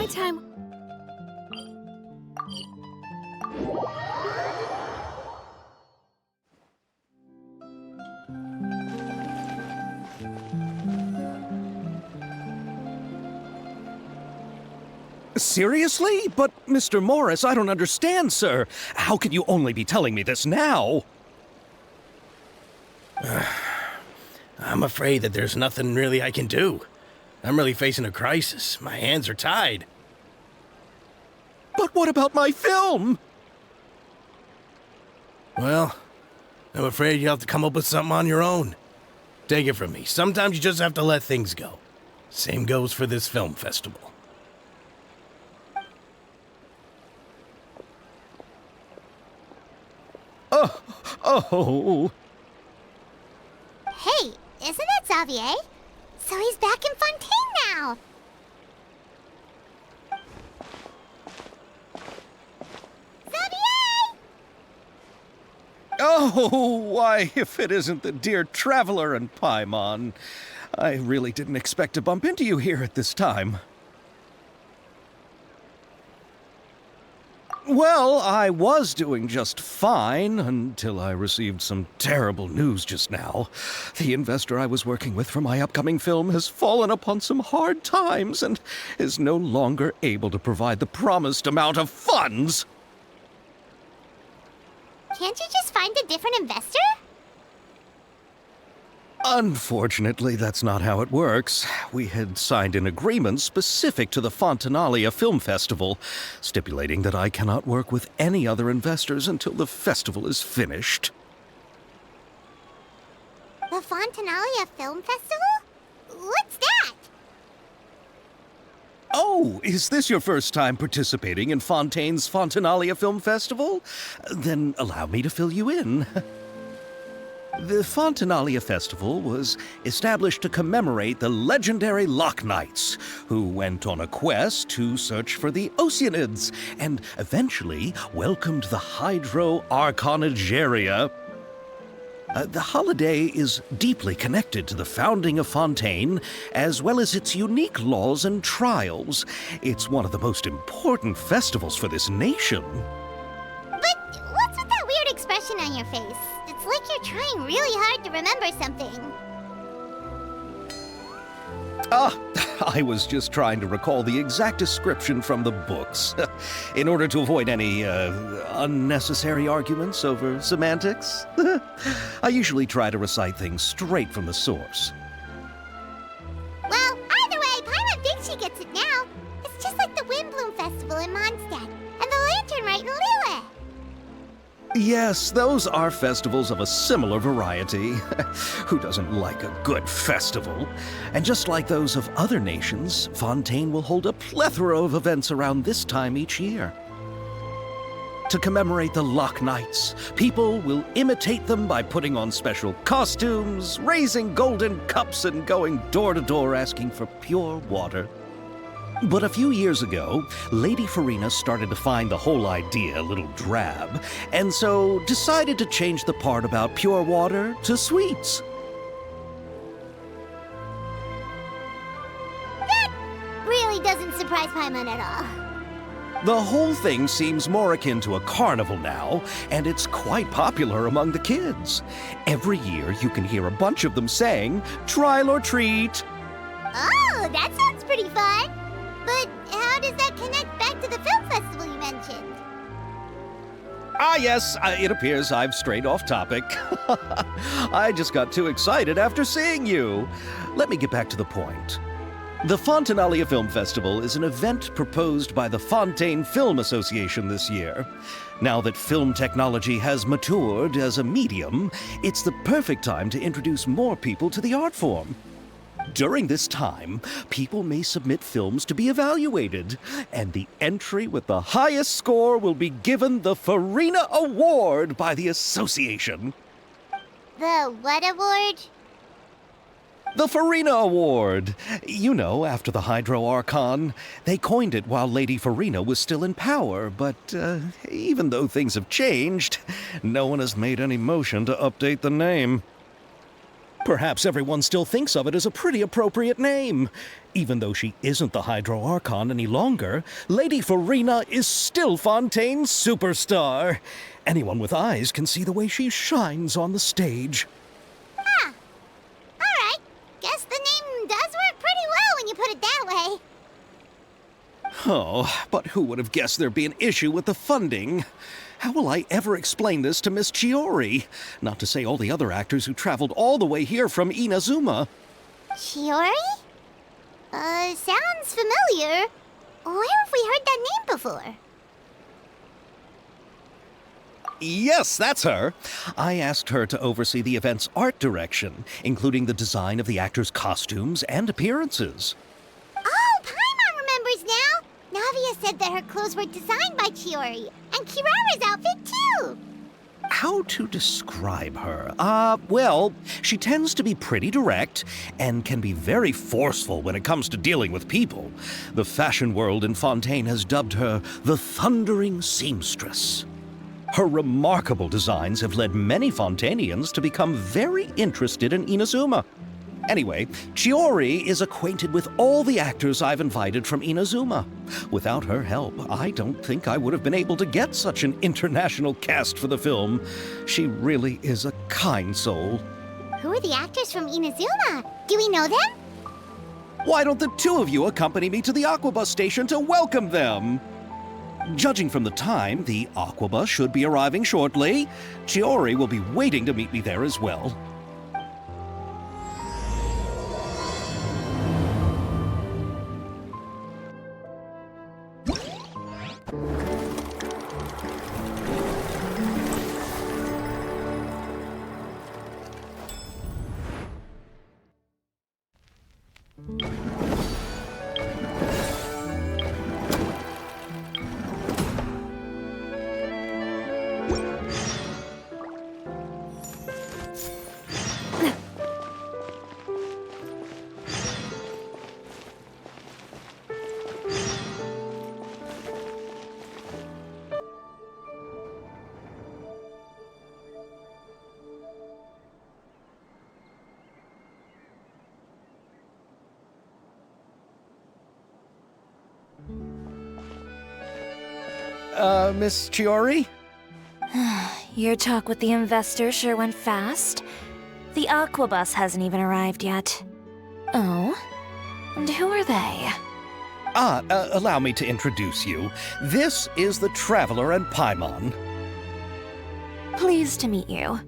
my time... Seriously? But, Mr. Morris, I don't understand, sir. How can you only be telling me this now? I'm afraid that there's nothing really I can do. I'm really facing a crisis. My hands are tied. But what about my film? Well, I'm afraid you'll have to come up with something on your own. Take it from me. Sometimes you just have to let things go. Same goes for this film festival. Oh. Hey, isn't that Xavier? So he's back in Fontaine now. Xavier! Oh, why, if it isn't the dear Traveler and Paimon. I really didn't expect to bump into you here at this time. Well, I was doing just fine until I received some terrible news just now. The investor I was working with for my upcoming film has fallen upon some hard times and is no longer able to provide the promised amount of funds. Can't you just find a different investor? Unfortunately, that's not how it works. We had signed an agreement specific to the Fontanalia Film Festival, stipulating that I cannot work with any other investors until the festival is finished. The Fontanalia Film Festival? What's that? Oh, is this your first time participating in Fontaine's Fontanalia Film Festival? Then allow me to fill you in. The Fontanalia Festival was established to commemorate the legendary Loch Knights, who went on a quest to search for the Oceanids, and eventually welcomed the Hydro Arconageria. The holiday is deeply connected to the founding of Fontaine, as well as its unique laws and trials. It's one of the most important festivals for this nation. But what's with that weird expression on your face? It's like you're trying really hard to remember something. I was just trying to recall the exact description from the books, in order to avoid any unnecessary arguments over semantics. I usually try to recite things straight from the source. Well, either way, Paimon thinks she gets it now. It's just like the Windbloom Festival in Mondstadt, and the Lantern Rite in Lille. Yes, those are festivals of a similar variety. Who doesn't like a good festival? And just like those of other nations, Fontaine will hold a plethora of events around this time each year. To commemorate the Loch Knights, people will imitate them by putting on special costumes, raising golden cups, and going door to door asking for pure water. But a few years ago, Lady Farina started to find the whole idea a little drab, and so decided to change the part about pure water to sweets. That really doesn't surprise Paimon at all. The whole thing seems more akin to a carnival now, and it's quite popular among the kids. Every year you can hear a bunch of them saying, "Trial or treat." Oh, that sounds pretty fun. But how does that connect back to the film festival you mentioned? Yes, it appears I've strayed off topic. I just got too excited after seeing you. Let me get back to the point. The Fontanalia Film Festival is an event proposed by the Fontaine Film Association this year. Now that film technology has matured as a medium, it's the perfect time to introduce more people to the art form. During this time, people may submit films to be evaluated, and the entry with the highest score will be given the Farina Award by the association. The what award? The Farina Award. You know, after the Hydro Archon. They coined it while Lady Farina was still in power, but even though things have changed, no one has made any motion to update the name. Perhaps everyone still thinks of it as a pretty appropriate name. Even though she isn't the Hydro Archon any longer, Lady Farina is still Fontaine's superstar. Anyone with eyes can see the way she shines on the stage. Huh. Alright. Guess the name does work pretty well when you put it that way. Oh, but who would have guessed there'd be an issue with the funding? How will I ever explain this to Miss Chiori? Not to say all the other actors who traveled all the way here from Inazuma. Chiori? Sounds familiar. Where have we heard that name before? Yes, that's her. I asked her to oversee the event's art direction, including the design of the actors' costumes and appearances. Oh, Paimon remembers now! Navia said that her clothes were designed by Chiori, and Kirara's outfit too! How to describe her? Well, she tends to be pretty direct and can be very forceful when it comes to dealing with people. The fashion world in Fontaine has dubbed her the Thundering Seamstress. Her remarkable designs have led many Fontainians to become very interested in Inazuma. Anyway, Chiori is acquainted with all the actors I've invited from Inazuma. Without her help, I don't think I would have been able to get such an international cast for the film. She really is a kind soul. Who are the actors from Inazuma? Do we know them? Why don't the two of you accompany me to the Aquabus station to welcome them? Judging from the time, the Aquabus should be arriving shortly. Chiori will be waiting to meet me there as well. Miss Chiori? Your talk with the investor sure went fast. The Aquabus hasn't even arrived yet. Oh? And who are they? Allow me to introduce you. This is the Traveler and Paimon. Pleased to meet you.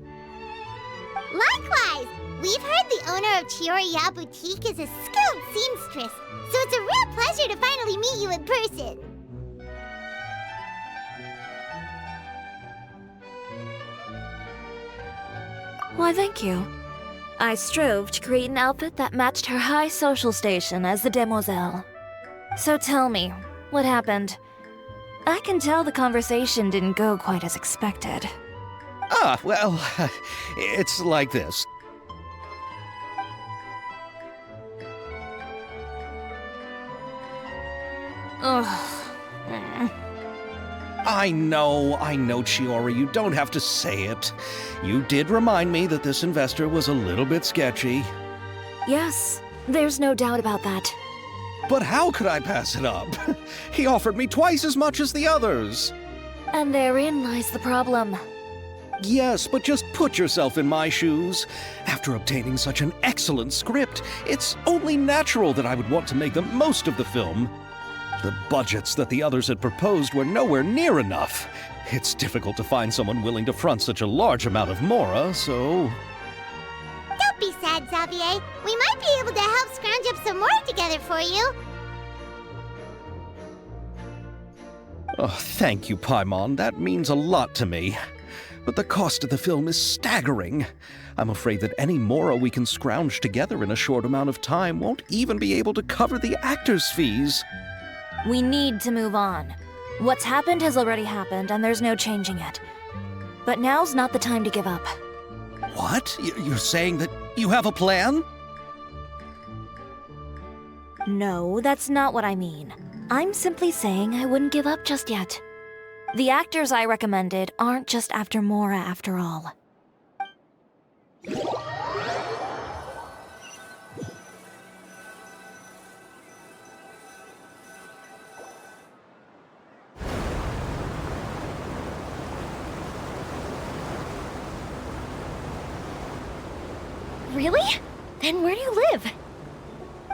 Likewise! We've heard the owner of Chioriya Boutique is a skilled seamstress, so it's a real pleasure to finally meet you in person. Why, thank you. I strove to create an outfit that matched her high social station as the demoiselle. So tell me, what happened? I can tell the conversation didn't go quite as expected. Well, it's like this. Ugh. I know, Chiori, you don't have to say it. You did remind me that this investor was a little bit sketchy. Yes, there's no doubt about that. But how could I pass it up? He offered me twice as much as the others. And therein lies the problem. Yes, but just put yourself in my shoes. After obtaining such an excellent script, it's only natural that I would want to make the most of the film. The budgets that the others had proposed were nowhere near enough. It's difficult to find someone willing to front such a large amount of mora, so... Don't be sad, Xavier. We might be able to help scrounge up some more together for you. Oh, thank you, Paimon. That means a lot to me. But the cost of the film is staggering. I'm afraid that any mora we can scrounge together in a short amount of time won't even be able to cover the actors' fees. We need to move on. What's happened has already happened, and there's no changing it. But now's not the time to give up. What? You're saying that you have a plan? No, that's not what I mean. I'm simply saying I wouldn't give up just yet. The actors I recommended aren't just after Mora after all. Really? Then where do you live?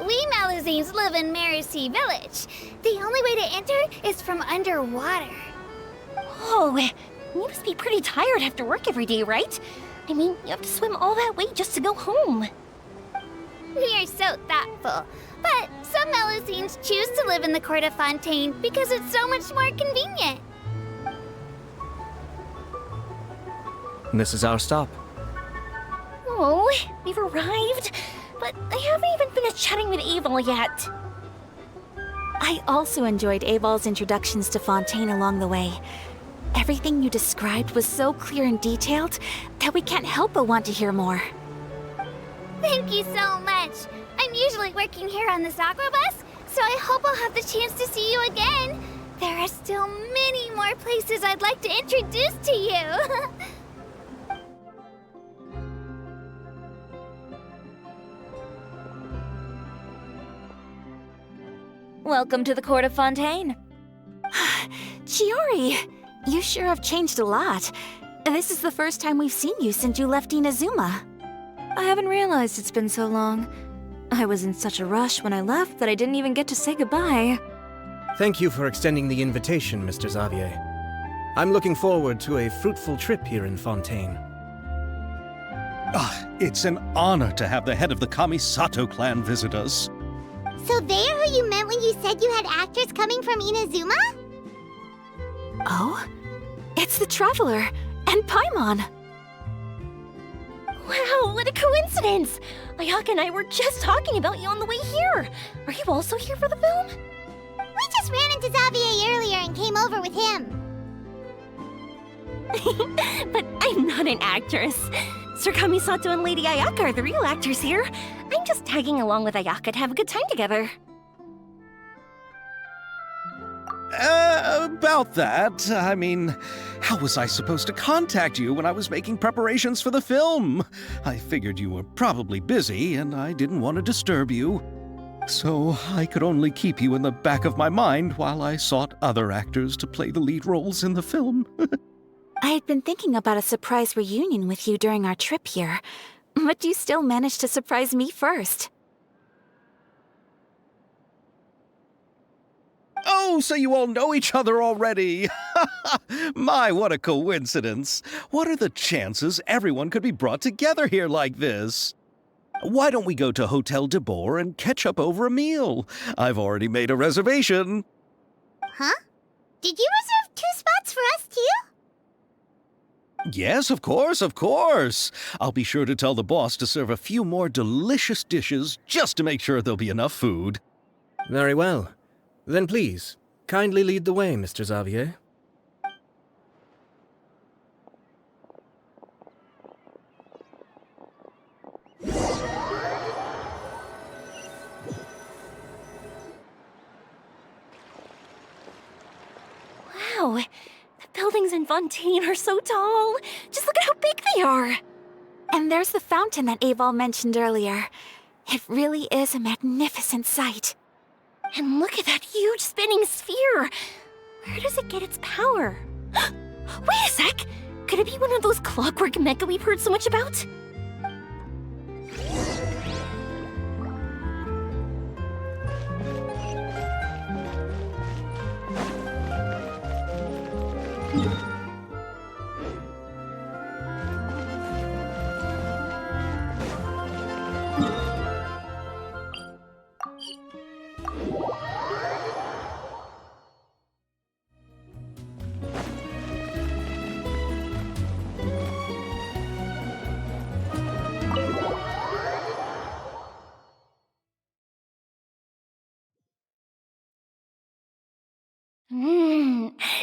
We Melusines live in Mercy Village. The only way to enter is from underwater. Oh, you must be pretty tired after work every day, right? I mean, you have to swim all that way just to go home. We are so thoughtful. But some Melusines choose to live in the Court of Fontaine because it's so much more convenient. This is our stop. Oh, we've arrived, but I haven't even finished chatting with Aval yet. I also enjoyed Aval's introductions to Fontaine along the way. Everything you described was so clear and detailed that we can't help but want to hear more. Thank you so much. I'm usually working here on the Sakura bus, so I hope I'll have the chance to see you again. There are still many more places I'd like to introduce to you. Welcome to the Court of Fontaine. Chiori, you sure have changed a lot. This is the first time we've seen you since you left Inazuma. I haven't realized it's been so long. I was in such a rush when I left that I didn't even get to say goodbye. Thank you for extending the invitation, Mr. Xavier. I'm looking forward to a fruitful trip here in Fontaine. It's an honor to have the head of the Kamisato clan visit us. So they're who you meant when you said you had actors coming from Inazuma? Oh? It's the Traveler and Paimon. Wow, what a coincidence! Ayaka and I were just talking about you on the way here. Are you also here for the film? We just ran into Xavier earlier and came over with him. But I'm not an actress. Sir Kamisato and Lady Ayaka are the real actors here. I'm just tagging along with Ayaka to have a good time together. About that, I mean, how was I supposed to contact you when I was making preparations for the film? I figured you were probably busy, and I didn't want to disturb you. So I could only keep you in the back of my mind while I sought other actors to play the lead roles in the film. I had been thinking about a surprise reunion with you during our trip here, but you still managed to surprise me first. Oh, so you all know each other already! My, what a coincidence! What are the chances everyone could be brought together here like this? Why don't we go to Hotel de Boer and catch up over a meal? I've already made a reservation. Huh? Did you reserve 2 spots for us too? Yes, of course, of course. I'll be sure to tell the boss to serve a few more delicious dishes just to make sure there'll be enough food. Very well. Then please, kindly lead the way, Mr. Xavier. Wow, the buildings in Fontaine are so tall. Just look at how big they are. And there's the fountain that Aval mentioned earlier. It really is a magnificent sight. And look at that huge spinning sphere. Where does it get its power? Wait a sec! Could it be one of those clockwork mecha we've heard so much about?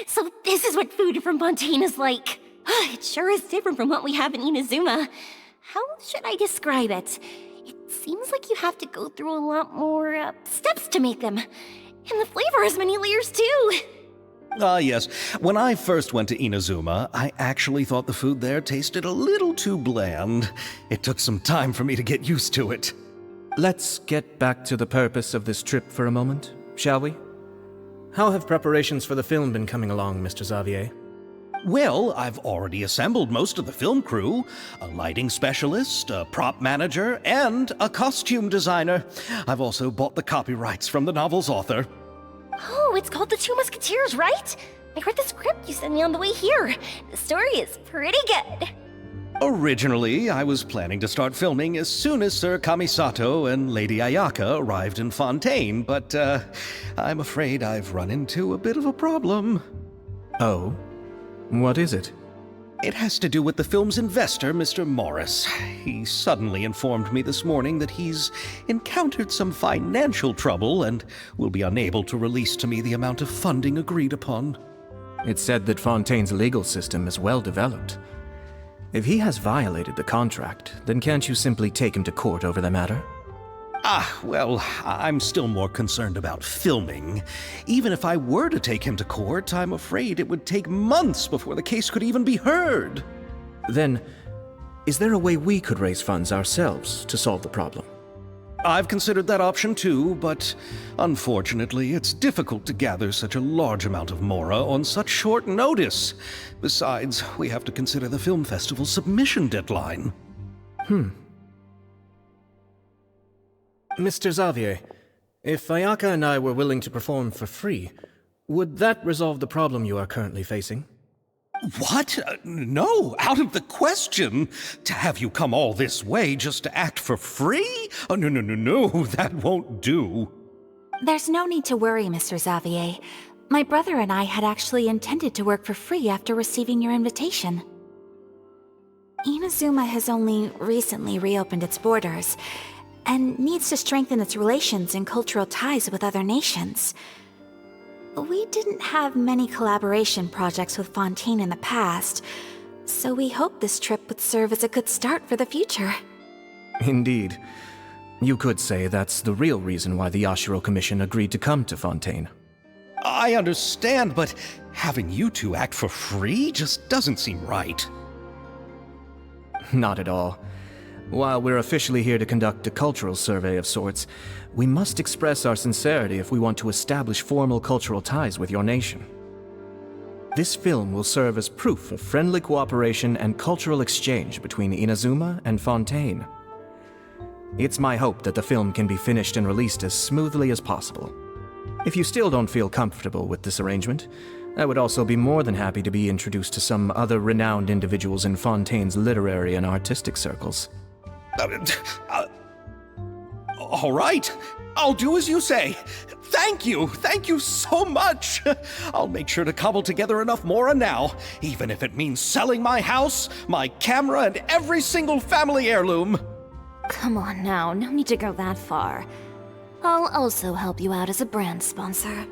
So this is what food from Fontaine is like. It sure is different from what we have in Inazuma. How should I describe it? It seems like you have to go through a lot more steps to make them. And the flavor has many layers too. Yes. When I first went to Inazuma, I actually thought the food there tasted a little too bland. It took some time for me to get used to it. Let's get back to the purpose of this trip for a moment, shall we? How have preparations for the film been coming along, Mr. Xavier? Well, I've already assembled most of the film crew, a lighting specialist, a prop manager, and a costume designer. I've also bought the copyrights from the novel's author. Oh, it's called The Two Musketeers, right? I read the script you sent me on the way here. The story is pretty good. Originally, I was planning to start filming as soon as Sir Kamisato and Lady Ayaka arrived in Fontaine, but I'm afraid I've run into a bit of a problem. Oh? What is it? It has to do with the film's investor, Mr. Morris. He suddenly informed me this morning that he's encountered some financial trouble and will be unable to release to me the amount of funding agreed upon. It's said that Fontaine's legal system is well developed. If he has violated the contract, then can't you simply take him to court over the matter? Well, I'm still more concerned about filming. Even if I were to take him to court, I'm afraid it would take months before the case could even be heard. Then, is there a way we could raise funds ourselves to solve the problem? I've considered that option too, but unfortunately, it's difficult to gather such a large amount of mora on such short notice. Besides, we have to consider the film festival's submission deadline. Mr. Xavier, if Ayaka and I were willing to perform for free, would that resolve the problem you are currently facing? What? No, out of the question. To have you come all this way just to act for free? Oh, no, that won't do. There's no need to worry, Mr. Xavier. My brother and I had actually intended to work for free after receiving your invitation. Inazuma has only recently reopened its borders, and needs to strengthen its relations and cultural ties with other nations. We didn't have many collaboration projects with Fontaine in the past, so we hoped this trip would serve as a good start for the future. Indeed. You could say that's the real reason why the Yashiro Commission agreed to come to Fontaine. I understand, but having you two act for free just doesn't seem right. Not at all. While we're officially here to conduct a cultural survey of sorts, we must express our sincerity if we want to establish formal cultural ties with your nation. This film will serve as proof of friendly cooperation and cultural exchange between Inazuma and Fontaine. It's my hope that the film can be finished and released as smoothly as possible. If you still don't feel comfortable with this arrangement, I would also be more than happy to be introduced to some other renowned individuals in Fontaine's literary and artistic circles. All right, I'll do as you say. Thank you so much. I'll make sure to cobble together enough mora now, even if it means selling my house, my camera, and every single family heirloom. Come on now, no need to go that far. I'll also help you out as a brand sponsor.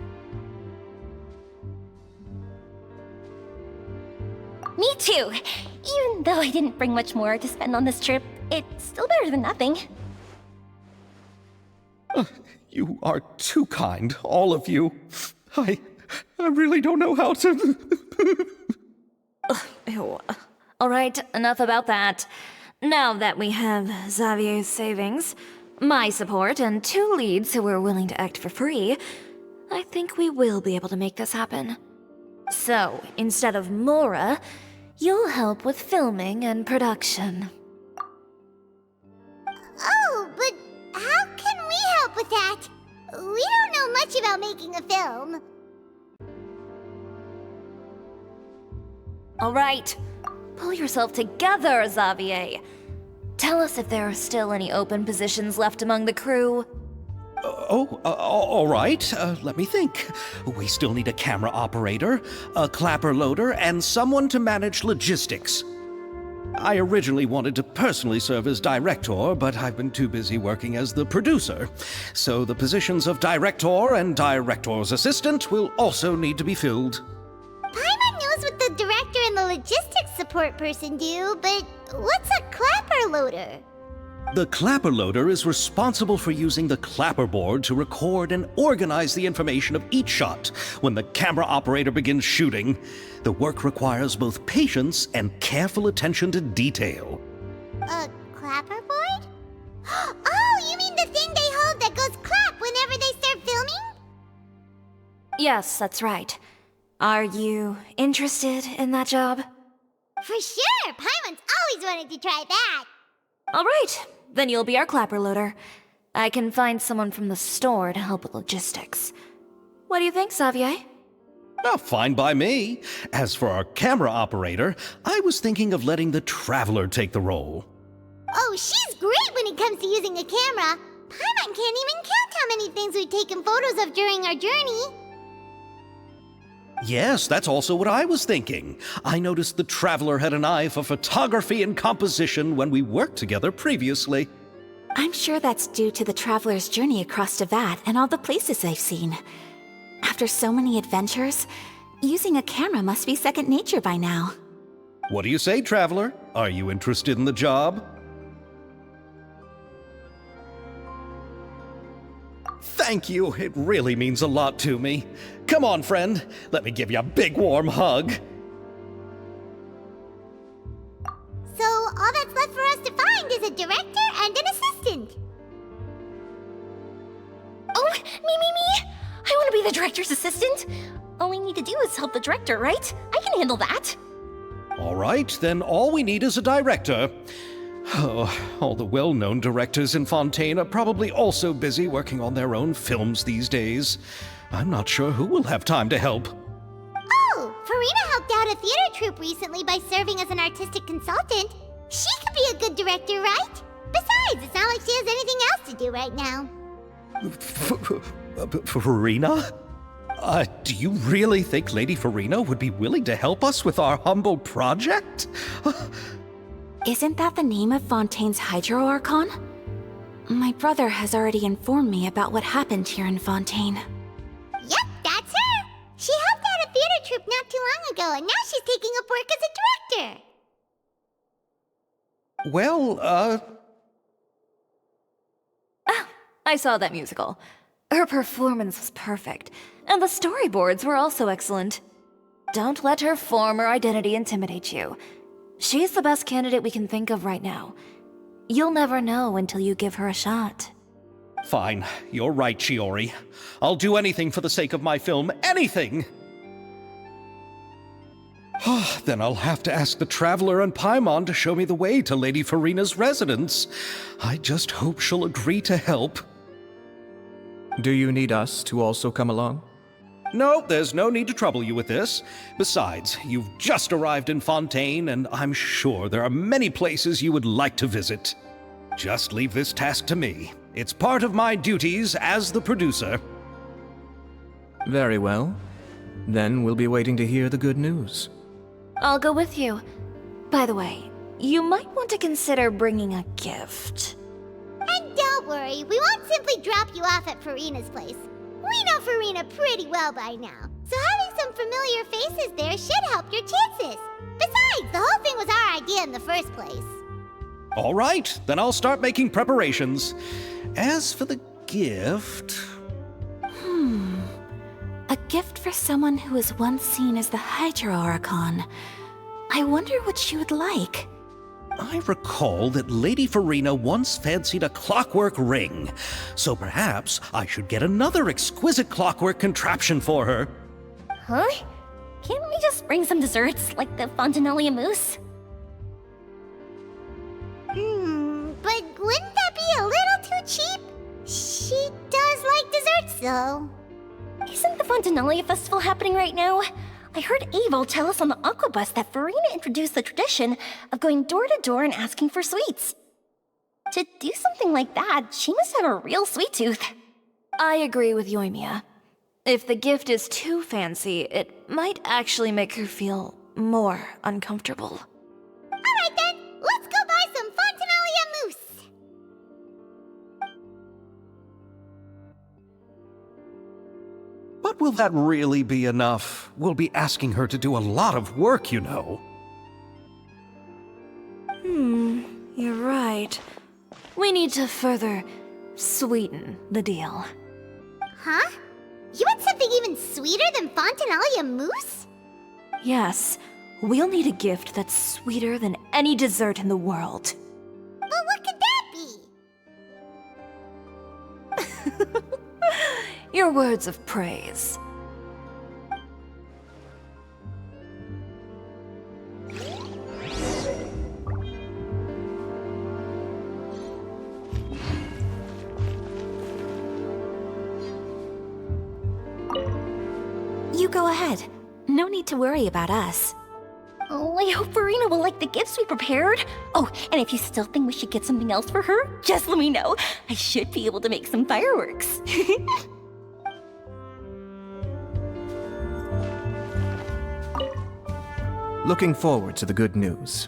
Me too! Even though I didn't bring much more to spend on this trip, it's still better than nothing. You are too kind, all of you. I really don't know how to... Ew. All right, enough about that. Now that we have Xavier's savings, my support, and 2 leads who are willing to act for free, I think we will be able to make this happen. So, instead of Mora, you'll help with filming and production. Oh, but how can we help with that? We don't know much about making a film. All right, pull yourself together, Xavier. Tell us if there are still any open positions left among the crew. All right. Let me think. We still need a camera operator, a clapper loader, and someone to manage logistics. I originally wanted to personally serve as director, but I've been too busy working as the producer. So the positions of director and director's assistant will also need to be filled. Paimon knows what the director and the logistics support person do, but what's a clapper loader? The clapper loader is responsible for using the clapper board to record and organize the information of each shot when the camera operator begins shooting. The work requires both patience and careful attention to detail. A clapper board? Oh, you mean the thing they hold that goes clap whenever they start filming? Yes, that's right. Are you interested in that job? For sure! Paimon's always wanted to try that! Alright, then you'll be our clapper loader. I can find someone from the store to help with logistics. What do you think, Xavier? Oh, fine by me. As for our camera operator, I was thinking of letting the Traveler take the role. Oh, she's great when it comes to using a camera! Paimon can't even count how many things we've taken photos of during our journey! Yes, that's also what I was thinking. I noticed the Traveler had an eye for photography and composition when we worked together previously. I'm sure that's due to the Traveler's journey across Devat and all the places they've seen. After so many adventures, using a camera must be second nature by now. What do you say, Traveler? Are you interested in the job? Thank you. It really means a lot to me. Come on, friend. Let me give you a big warm hug. So, all that's left for us to find is a director and an assistant. Oh, me! I want to be the director's assistant. All we need to do is help the director, right? I can handle that. All right, then all we need is a director. Oh, all the well-known directors in Fontaine are probably also busy working on their own films these days. I'm not sure who will have time to help. Oh, Farina helped out a theater troupe recently by serving as an artistic consultant. She could be a good director, right? Besides, it's not like she has anything else to do right now. Farina? Do you really think Lady Farina would be willing to help us with our humble project? Isn't that the name of Fontaine's Hydro Archon? My brother has already informed me about what happened here in Fontaine. Yep, that's her! She helped out a theater troupe not too long ago, and now she's taking up work as a director! Well, I saw that musical. Her performance was perfect, and the storyboards were also excellent. Don't let her form or identity intimidate you. She's the best candidate we can think of right now. You'll never know until you give her a shot. fine. You're right, Shiori. I'll do anything for the sake of my film. Anything! Then I'll have to ask the Traveler and Paimon to show me the way to Lady Farina's residence. I just hope she'll agree to help. Do you need us to also come along? No, there's no need to trouble you with this. Besides, you've just arrived in Fontaine, and I'm sure there are many places you would like to visit. Just leave this task to me. It's part of my duties as the producer. Very well. Then we'll be waiting to hear the good news. I'll go with you. By the way, you might want to consider bringing a gift. And don't worry, we won't simply drop you off at Farina's place. We know Farina pretty well by now, so having some familiar faces there should help your chances. Besides, the whole thing was our idea in the first place. All right, then I'll start making preparations. As for the gift... A gift for someone who was once seen as the Hydro Archon. I wonder what she would like. I recall that Lady Farina once fancied a clockwork ring, so perhaps I should get another exquisite clockwork contraption for her. Huh? Can't we just bring some desserts, like the Fontinalia mousse? But wouldn't that be a little too cheap? She does like desserts, though. Isn't the Fontinalia festival happening right now? I heard Abel tell us on the Aquabus that Farina introduced the tradition of going door to door and asking for sweets. To do something like that, she must have a real sweet tooth. I agree with Yoimiya. If the gift is too fancy, it might actually make her feel more uncomfortable. Alright then, let's go buy some Fontinalia mousse! But will that really be enough? We'll be asking her to do a lot of work, you know. You're right. We need to further sweeten the deal. Huh? You want something even sweeter than Fontinalia mousse? Yes, we'll need a gift that's sweeter than any dessert in the world. But what could that be? Your words of praise. go ahead. No need to worry about us. Oh, I hope Farina will like the gifts we prepared. Oh, and if you still think we should get something else for her, just let me know. I should be able to make some fireworks. Looking forward to the good news.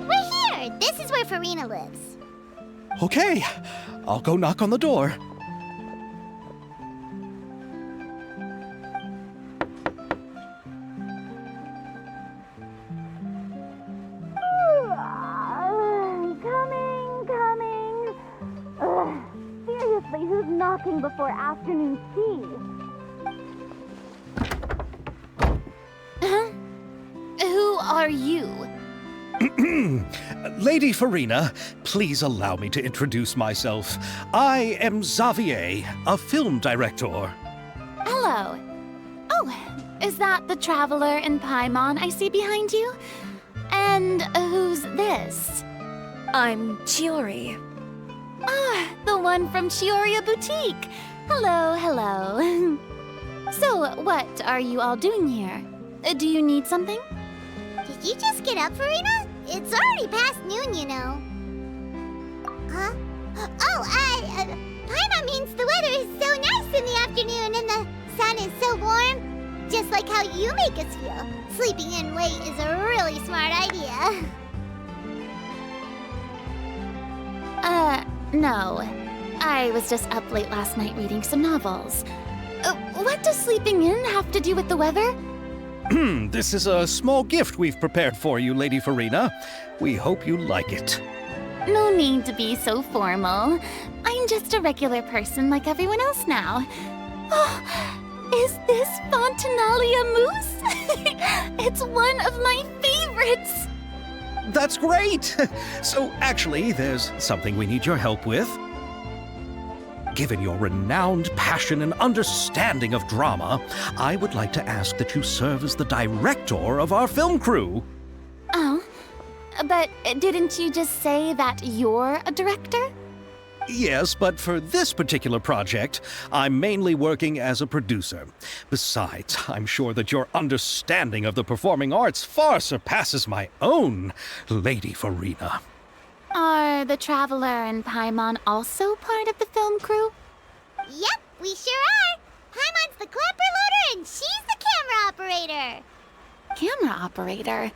We're here! This is where Farina lives. Okay, I'll go knock on the door. Coming. Ugh, seriously, who's knocking before afternoon tea? Who are you? Lady Farina, please allow me to introduce myself. I am Xavier, a film director. Hello. Oh, is that the traveler in Paimon I see behind you? And who's this? I'm Chiori. Ah, the one from Chioria Boutique. Hello. So, what are you all doing here? Do you need something? Did you just get up, Farina? It's already past noon, you know. Huh? Paimon means the weather is so nice in the afternoon and the sun is so warm. Just like how you make us feel. Sleeping in late is a really smart idea. No. I was just up late last night reading some novels. What does sleeping in have to do with the weather? This is a small gift we've prepared for you, Lady Farina. We hope you like it. No need to be so formal. I'm just a regular person like everyone else now. Oh, is this Fontinalia mousse? It's one of my favorites! That's great! So, actually, there's something we need your help with. Given your renowned passion and understanding of drama, I would like to ask that you serve as the director of our film crew. Oh, but didn't you just say that you're a director? Yes, but for this particular project, I'm mainly working as a producer. Besides, I'm sure that your understanding of the performing arts far surpasses my own, Lady Farina. Are the Traveler and Paimon also part of the film crew? Yep, we sure are. Paimon's the clapper loader and she's the camera operator. Camera operator?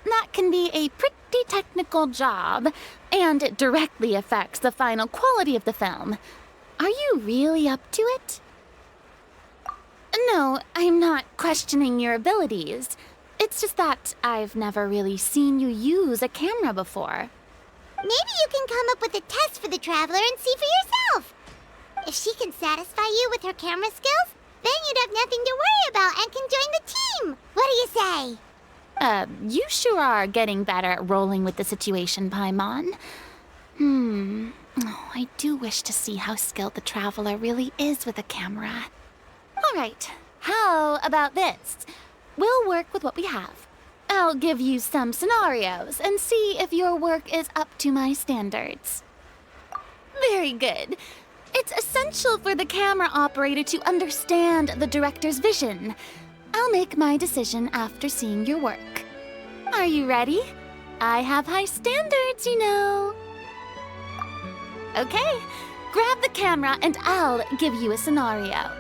That can be a pretty technical job, and it directly affects the final quality of the film. Are you really up to it? No, I'm not questioning your abilities. It's just that I've never really seen you use a camera before. Maybe you can come up with a test for the Traveler and see for yourself. If she can satisfy you with her camera skills, then you'd have nothing to worry about and can join the team. What do you say? You sure are getting better at rolling with the situation, Paimon. Oh, I do wish to see how skilled the Traveler really is with a camera. All right, how about this? We'll work with what we have. I'll give you some scenarios and see if your work is up to my standards. Very good. It's essential for the camera operator to understand the director's vision. I'll make my decision after seeing your work. Are you ready? I have high standards, you know. Okay, grab the camera and I'll give you a scenario.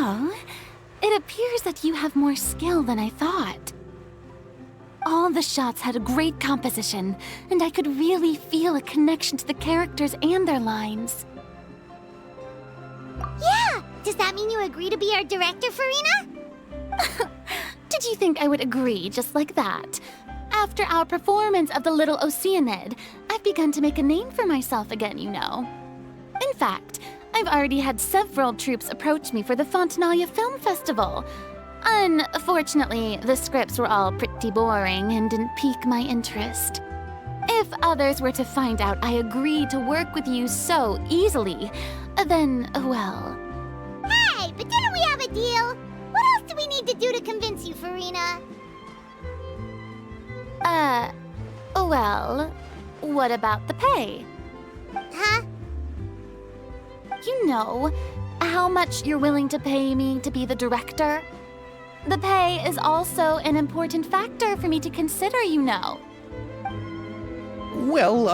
Oh, it appears that you have more skill than I thought. All the shots had a great composition, and I could really feel a connection to the characters and their lines. Yeah! Does that mean you agree to be our director, Farina? Did you think I would agree just like that? After our performance of The Little Oceanid, I've begun to make a name for myself again, you know. In fact, I've already had several troops approach me for the Fontanalia Film Festival. Unfortunately, the scripts were all pretty boring and didn't pique my interest. If others were to find out I agreed to work with you so easily, then, well... Hey, but didn't we have a deal? What else do we need to do to convince you, Farina? Well, what about the pay? Huh? You know, how much you're willing to pay me to be the director? The pay is also an important factor for me to consider, you know. Well,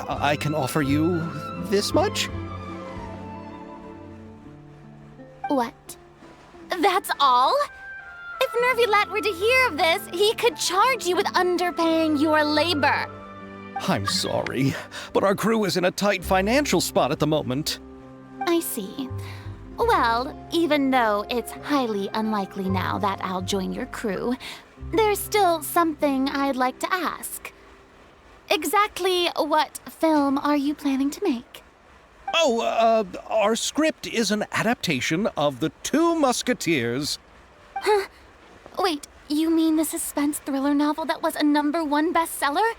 I can offer you this much? What? That's all? If Nervilat were to hear of this, he could charge you with underpaying your labor. I'm sorry, but our crew is in a tight financial spot at the moment. I see. Well, even though it's highly unlikely now that I'll join your crew, there's still something I'd like to ask. Exactly what film are you planning to make? Oh, our script is an adaptation of The Two Musketeers. Huh? Wait, you mean the suspense thriller novel that was a #1 bestseller?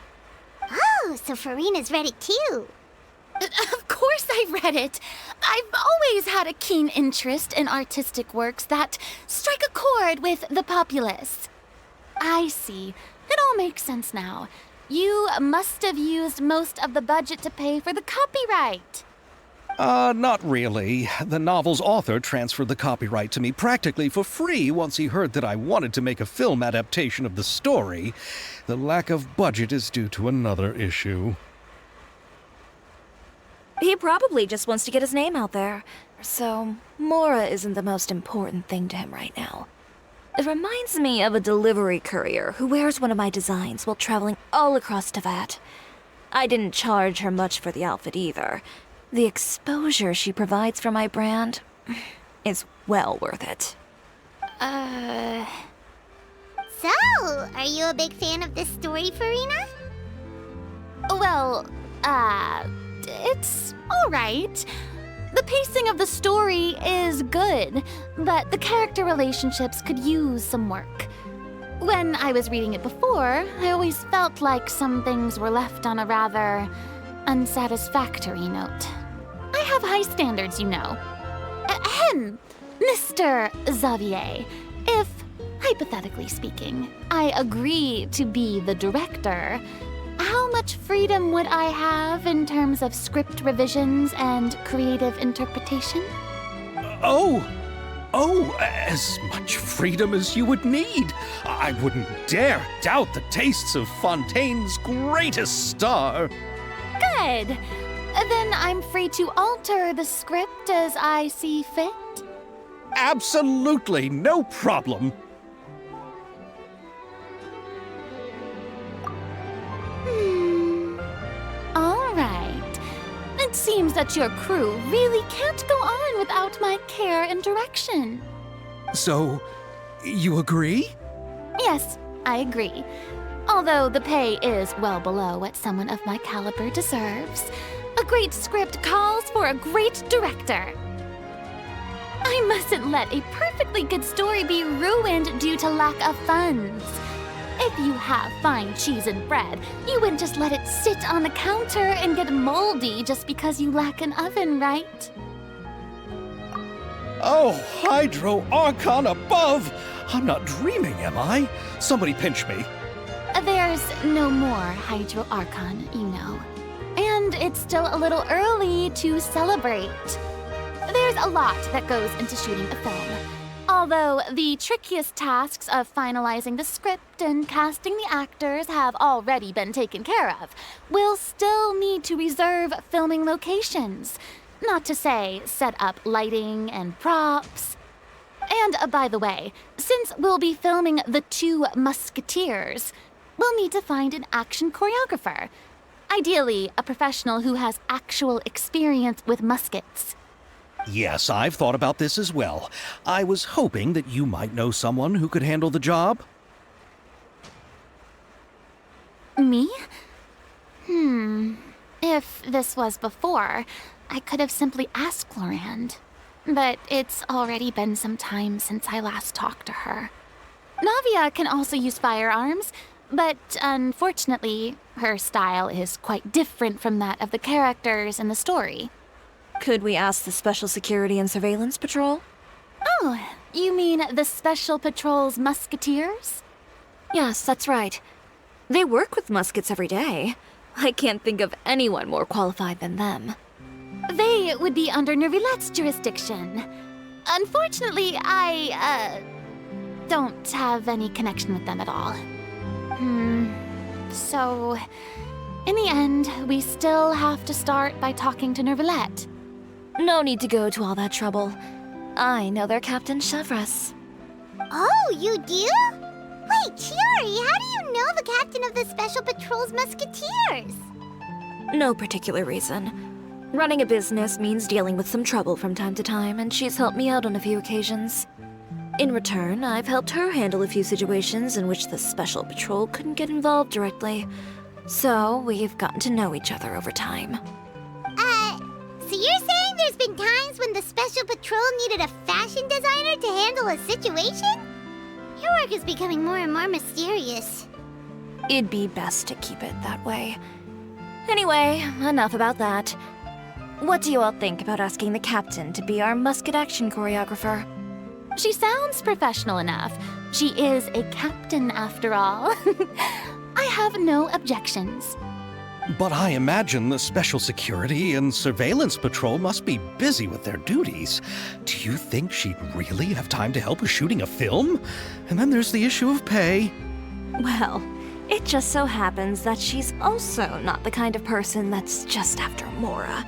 Oh, so Farina's read it too. Of course I read it. I've always had a keen interest in artistic works that strike a chord with the populace. I see. It all makes sense now. You must have used most of the budget to pay for the copyright. Not really. The novel's author transferred the copyright to me practically for free once he heard that I wanted to make a film adaptation of the story. The lack of budget is due to another issue. He probably just wants to get his name out there. So, Mora isn't the most important thing to him right now. It reminds me of a delivery courier who wears one of my designs while traveling all across Teyvat. I didn't charge her much for the outfit either. The exposure she provides for my brand is well worth it. So, are you a big fan of this story, Farina? Well, it's alright. The pacing of the story is good, but the character relationships could use some work. When I was reading it before, I always felt like some things were left on a rather unsatisfactory note. I have high standards, you know. Ahem, Mr. Xavier, if, hypothetically speaking, I agree to be the director, how much freedom would I have in terms of script revisions and creative interpretation? Oh, as much freedom as you would need. I wouldn't dare doubt the tastes of Fontaine's greatest star. Good. Then I'm free to alter the script as I see fit. Absolutely, no problem. All right. It seems that your crew really can't go on without my care and direction. So, you agree? Yes, I agree. Although the pay is well below what someone of my caliber deserves, a great script calls for a great director. I mustn't let a perfectly good story be ruined due to lack of funds. If you have fine cheese and bread, you wouldn't just let it sit on the counter and get moldy just because you lack an oven, right? Oh, Hydro Archon above! I'm not dreaming, am I? Somebody pinch me. There's no more Hydro Archon, you know. And it's still a little early to celebrate. There's a lot that goes into shooting a film. Although the trickiest tasks of finalizing the script and casting the actors have already been taken care of, we'll still need to reserve filming locations. Not to say set up lighting and props. by the way, since we'll be filming The Two Musketeers, we'll need to find an action choreographer. Ideally, a professional who has actual experience with muskets. Yes, I've thought about this as well. I was hoping that you might know someone who could handle the job. Me? If this was before, I could have simply asked Glorand. But it's already been some time since I last talked to her. Navia can also use firearms, but unfortunately, her style is quite different from that of the characters in the story. Could we ask the Special Security and Surveillance Patrol? Oh, you mean the Special Patrol's Musketeers? Yes, that's right. They work with muskets every day. I can't think of anyone more qualified than them. They would be under Nervilette's jurisdiction. Unfortunately, I don't have any connection with them at all. So, in the end, we still have to start by talking to Nervilette. No need to go to all that trouble. I know their Captain Chevres. Oh, you do? Wait, Chiori, how do you know the captain of the Special Patrol's Musketeers? No particular reason. Running a business means dealing with some trouble from time to time, and she's helped me out on a few occasions. In return, I've helped her handle a few situations in which the Special Patrol couldn't get involved directly. So, we've gotten to know each other over time. So you're saying there's been times when the Special Patrol needed a fashion designer to handle a situation? Your work is becoming more and more mysterious. It'd be best to keep it that way. Anyway, enough about that. What do you all think about asking the captain to be our musket action choreographer? She sounds professional enough. She is a captain, after all. I have no objections. But I imagine the Special Security and Surveillance Patrol must be busy with their duties. Do you think she'd really have time to help with shooting a film? And then there's the issue of pay. Well, it just so happens that she's also not the kind of person that's just after Mora.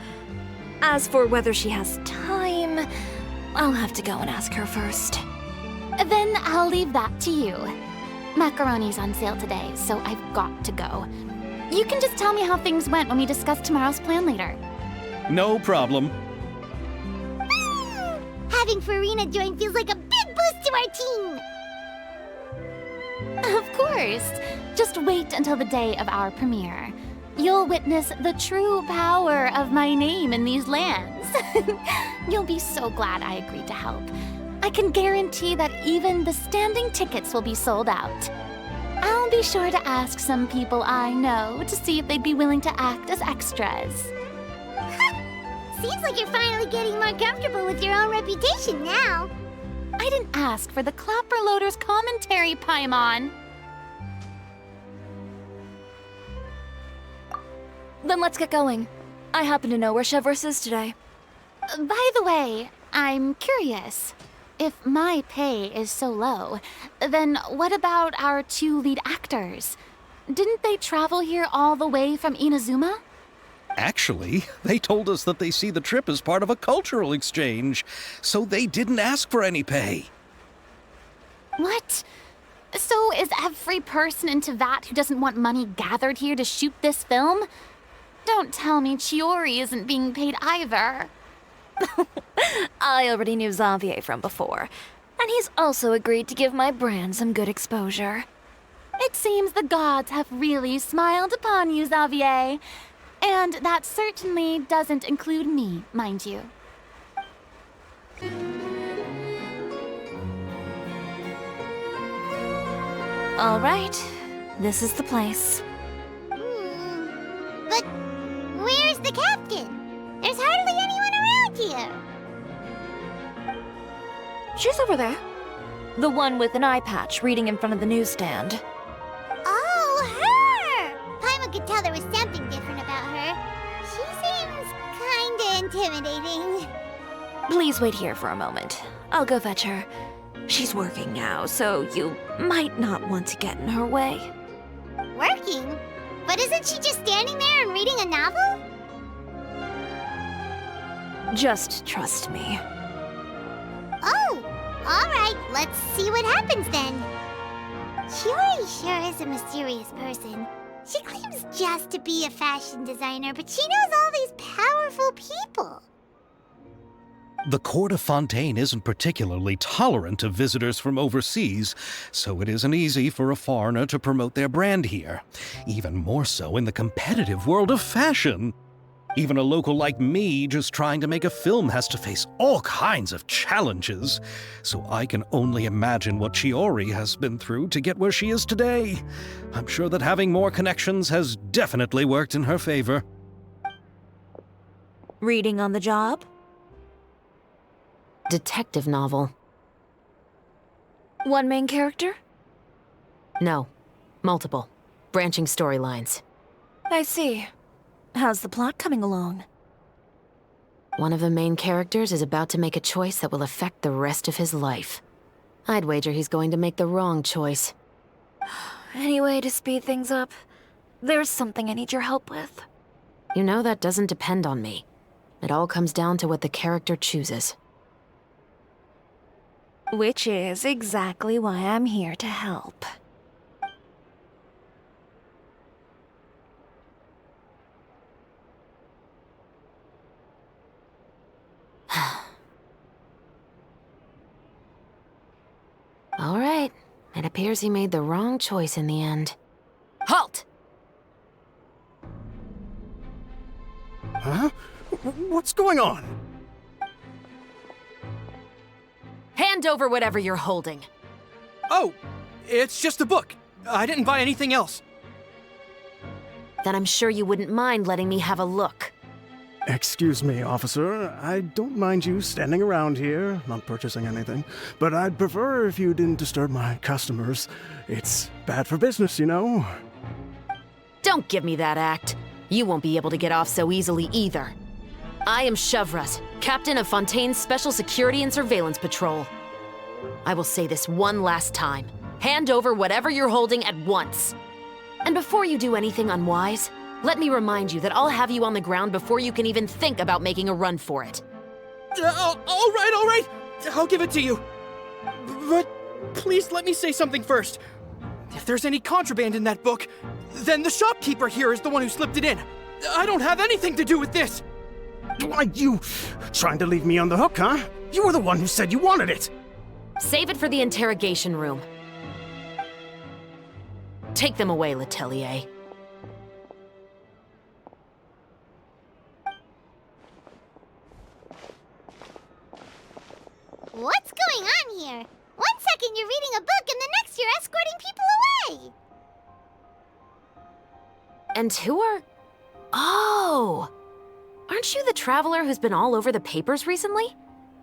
As for whether she has time, I'll have to go and ask her first. Then I'll leave that to you. Macaroni's on sale today, so I've got to go. You can just tell me how things went when we discuss tomorrow's plan later. No problem. Having Farina join feels like a big boost to our team. Of course. Just wait until the day of our premiere. You'll witness the true power of my name in these lands. You'll be so glad I agreed to help. I can guarantee that even the standing tickets will be sold out. I'll be sure to ask some people I know to see if they'd be willing to act as extras. Seems like you're finally getting more comfortable with your own reputation now. I didn't ask for the Clapper Loader's commentary, Paimon. Then let's get going. I happen to know where Chevres is today. By the way, I'm curious. If my pay is so low, then what about our two lead actors? Didn't they travel here all the way from Inazuma? Actually, they told us that they see the trip as part of a cultural exchange, so they didn't ask for any pay. What? So is every person in Tevat who doesn't want money gathered here to shoot this film? Don't tell me Chiori isn't being paid either. I already knew Xavier from before, and he's also agreed to give my brand some good exposure. It seems the gods have really smiled upon you, Xavier. And that certainly doesn't include me, mind you. All right, this is the place. But where's the captain? There's hardly anyone around here. She's over there. The one with an eye patch reading in front of the newsstand. Oh, her! Paimon could tell there was something different about her. She seems kinda intimidating. Please wait here for a moment. I'll go fetch her. She's working now, so you might not want to get in her way. Working? But isn't she just standing there and reading a novel? Just trust me. Oh, alright, let's see what happens then. Chiori sure is a mysterious person. She claims just to be a fashion designer, but she knows all these powerful people. The court of Fontaine isn't particularly tolerant of visitors from overseas, so it isn't easy for a foreigner to promote their brand here. Even more so in the competitive world of fashion. Even a local like me just trying to make a film has to face all kinds of challenges. So I can only imagine what Chiori has been through to get where she is today. I'm sure that having more connections has definitely worked in her favor. Reading on the job? Detective novel. One main character? No. Multiple. Branching storylines. I see. How's the plot coming along? One of the main characters is about to make a choice that will affect the rest of his life. I'd wager he's going to make the wrong choice. Any way to speed things up? There's something I need your help with. You know that doesn't depend on me. It all comes down to what the character chooses. Which is exactly why I'm here to help. All right. It appears he made the wrong choice in the end. Halt! Huh? What's going on? Hand over whatever you're holding. Oh, it's just a book. I didn't buy anything else. Then I'm sure you wouldn't mind letting me have a look. Excuse me, officer. I don't mind you standing around here, not purchasing anything, but I'd prefer if you didn't disturb my customers. It's bad for business, you know? Don't give me that act. You won't be able to get off so easily either. I am Chevras, captain of Fontaine's Special Security and Surveillance Patrol. I will say this one last time. Hand over whatever you're holding at once. And before you do anything unwise, let me remind you that I'll have you on the ground before you can even think about making a run for it. All right. I'll give it to you. But please let me say something first. If there's any contraband in that book, then the shopkeeper here is the one who slipped it in. I don't have anything to do with this. Why, you trying to leave me on the hook, huh? You were the one who said you wanted it. Save it for the interrogation room. Take them away, Letelier. What's going on here? One second you're reading a book and the next you're escorting people away! And who are... Oh! Aren't you the traveler who's been all over the papers recently?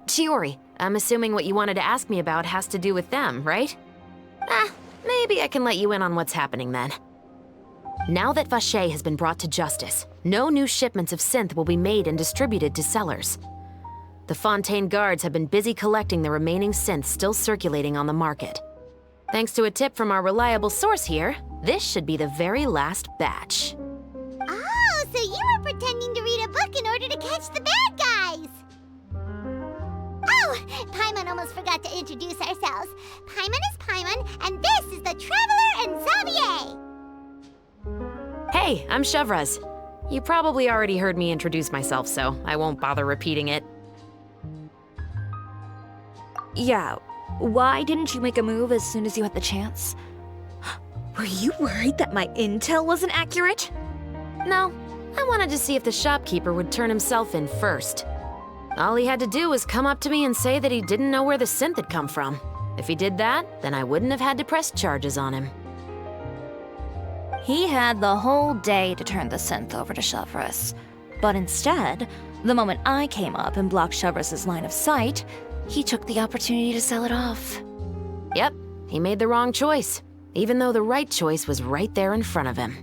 Chiori, I'm assuming what you wanted to ask me about has to do with them, right? Maybe I can let you in on what's happening then. Now that Vacher has been brought to justice, no new shipments of synth will be made and distributed to sellers. The Fontaine guards have been busy collecting the remaining synths still circulating on the market. Thanks to a tip from our reliable source here, this should be the very last batch. Oh, so you were pretending to read a book in order to catch the bad guys! Oh, Paimon almost forgot to introduce ourselves. Paimon is Paimon, and this is the Traveler and Xavier! Hey, I'm Chevras. You probably already heard me introduce myself, so I won't bother repeating it. Yeah, why didn't you make a move as soon as you had the chance? Were you worried that my intel wasn't accurate? No, I wanted to see if the shopkeeper would turn himself in first. All he had to do was come up to me and say that he didn't know where the synth had come from. If he did that, then I wouldn't have had to press charges on him. He had the whole day to turn the synth over to Chevras. But instead, the moment I came up and blocked Chevras' line of sight, he took the opportunity to sell it off. Yep, he made the wrong choice, even though the right choice was right there in front of him.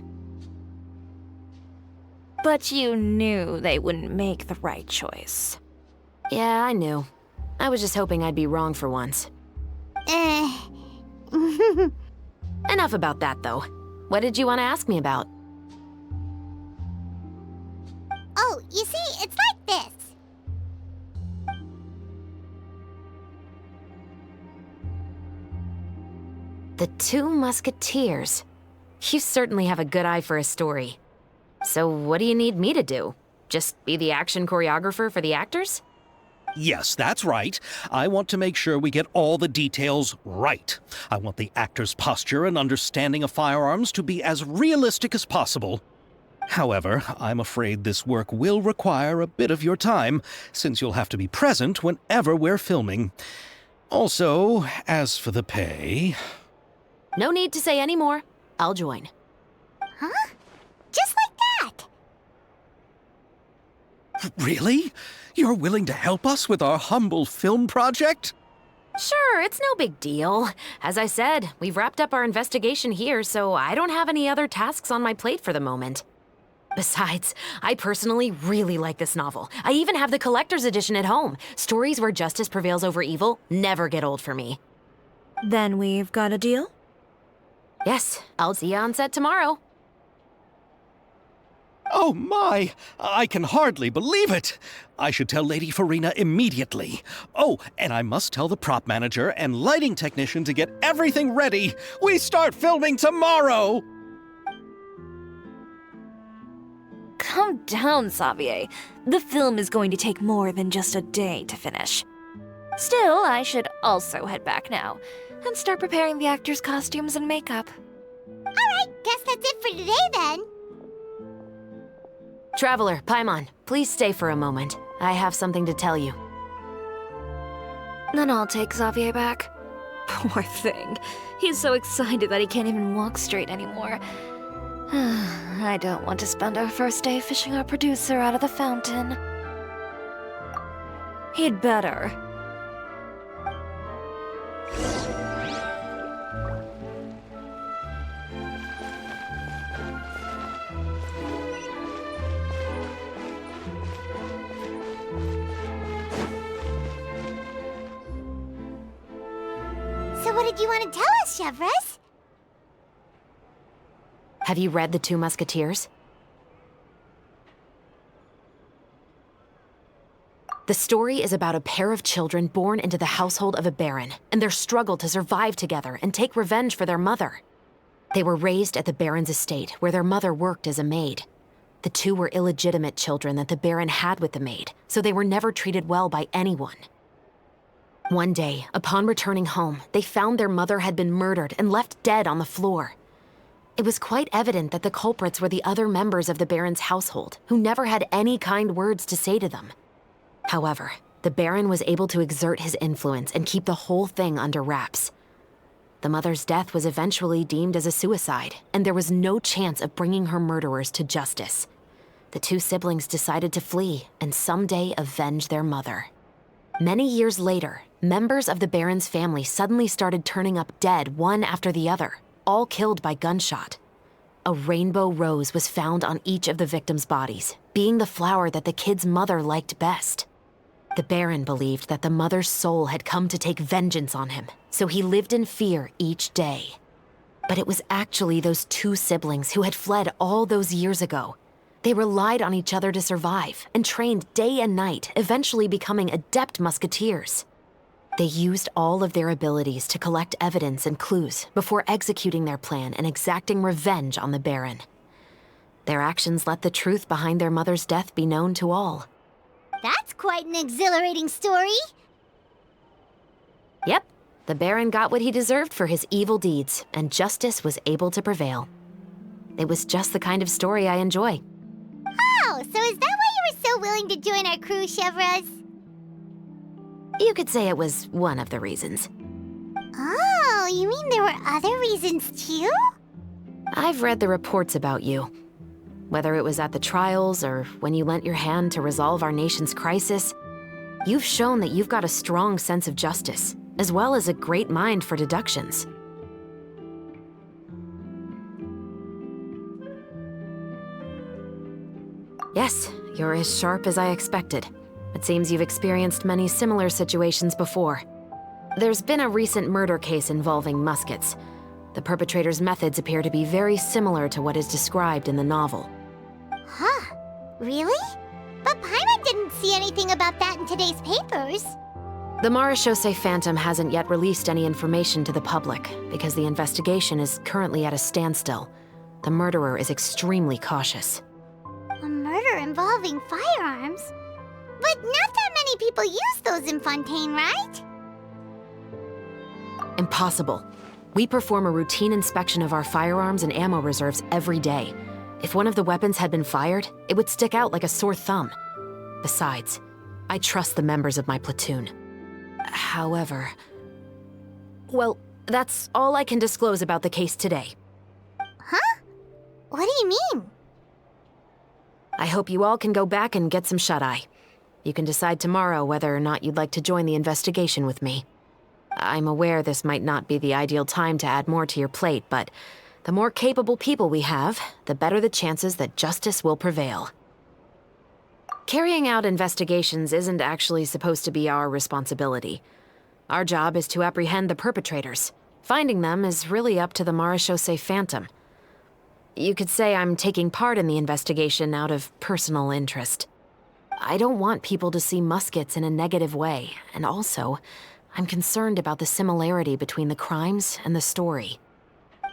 But you knew they wouldn't make the right choice. Yeah, I knew. I was just hoping I'd be wrong for once. Enough about that, though. What did you want to ask me about? Oh, you see, it's like this. The Two Musketeers. You certainly have a good eye for a story. So what do you need me to do? Just be the action choreographer for the actors? Yes, that's right. I want to make sure we get all the details right. I want the actor's posture and understanding of firearms to be as realistic as possible. However, I'm afraid this work will require a bit of your time, since you'll have to be present whenever we're filming. Also, as for the pay... No need to say any more. I'll join. Huh? Just like that? Really? You're willing to help us with our humble film project? Sure, it's no big deal. As I said, we've wrapped up our investigation here, so I don't have any other tasks on my plate for the moment. Besides, I personally really like this novel. I even have the collector's edition at home. Stories where justice prevails over evil never get old for me. Then we've got a deal? Yes, I'll see you on set tomorrow. Oh my! I can hardly believe it! I should tell Lady Farina immediately. Oh, and I must tell the prop manager and lighting technician to get everything ready. We start filming tomorrow! Calm down, Xavier. The film is going to take more than just a day to finish. Still, I should also head back now and start preparing the actors' costumes and makeup. Alright, guess that's it for today then. Traveler, Paimon, please stay for a moment. I have something to tell you. Then I'll take Xavier back. Poor thing. He's so excited that he can't even walk straight anymore. I don't want to spend our first day fishing our producer out of the fountain. He'd better. So what did you want to tell us, Chevres? Have you read The Two Musketeers? The story is about a pair of children born into the household of a baron and their struggle to survive together and take revenge for their mother. They were raised at the baron's estate where their mother worked as a maid. The two were illegitimate children that the baron had with the maid, so they were never treated well by anyone. One day, upon returning home, they found their mother had been murdered and left dead on the floor. It was quite evident that the culprits were the other members of the baron's household, who never had any kind words to say to them. However, the baron was able to exert his influence and keep the whole thing under wraps. The mother's death was eventually deemed as a suicide, and there was no chance of bringing her murderers to justice. The two siblings decided to flee and someday avenge their mother. Many years later, members of the baron's family suddenly started turning up dead one after the other, all killed by gunshot. A rainbow rose was found on each of the victims' bodies, being the flower that the kid's mother liked best. The baron believed that the mother's soul had come to take vengeance on him, so he lived in fear each day. But it was actually those two siblings who had fled all those years ago. They relied on each other to survive and trained day and night, eventually becoming adept musketeers. They used all of their abilities to collect evidence and clues before executing their plan and exacting revenge on the baron. Their actions let the truth behind their mother's death be known to all. That's quite an exhilarating story. Yep, the baron got what he deserved for his evil deeds, and justice was able to prevail. It was just the kind of story I enjoy. Oh, so is that why you were so willing to join our crew, Chevres? You could say it was one of the reasons. Oh, you mean there were other reasons too? I've read the reports about you. Whether it was at the trials or when you lent your hand to resolve our nation's crisis, you've shown that you've got a strong sense of justice, as well as a great mind for deductions. Yes, you're as sharp as I expected. It seems you've experienced many similar situations before. There's been a recent murder case involving Muskets. The perpetrator's methods appear to be very similar to what is described in the novel. Huh? Really? But Paimon didn't see anything about that in today's papers. The Marechaussee Phantom hasn't yet released any information to the public because the investigation is currently at a standstill. The murderer is extremely cautious. A murder involving firearms? But not that many people use those in Fontaine, right? Impossible. We perform a routine inspection of our firearms and ammo reserves every day. If one of the weapons had been fired, it would stick out like a sore thumb. Besides, I trust the members of my platoon. However... Well, that's all I can disclose about the case today. Huh? What do you mean? I hope you all can go back and get some shut-eye. You can decide tomorrow whether or not you'd like to join the investigation with me. I'm aware this might not be the ideal time to add more to your plate, but the more capable people we have, the better the chances that justice will prevail. Carrying out investigations isn't actually supposed to be our responsibility. Our job is to apprehend the perpetrators. Finding them is really up to the Marechaussee Phantom. You could say I'm taking part in the investigation out of personal interest. I don't want people to see Muskets in a negative way, and also, I'm concerned about the similarity between the crimes and the story.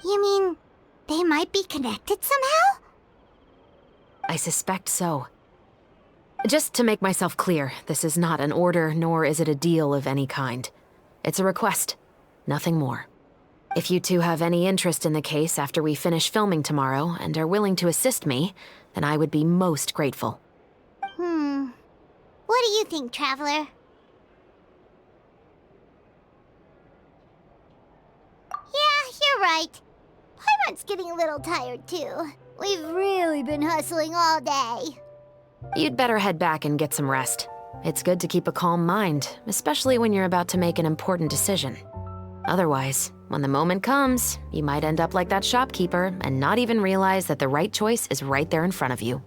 You mean they might be connected somehow? I suspect so. Just to make myself clear, this is not an order, nor is it a deal of any kind. It's a request, nothing more. If you two have any interest in the case after we finish filming tomorrow and are willing to assist me, then I would be most grateful. What do you think, Traveler? Yeah, you're right. Paimon's getting a little tired, too. We've really been hustling all day. You'd better head back and get some rest. It's good to keep a calm mind, especially when you're about to make an important decision. Otherwise, when the moment comes, you might end up like that shopkeeper and not even realize that the right choice is right there in front of you.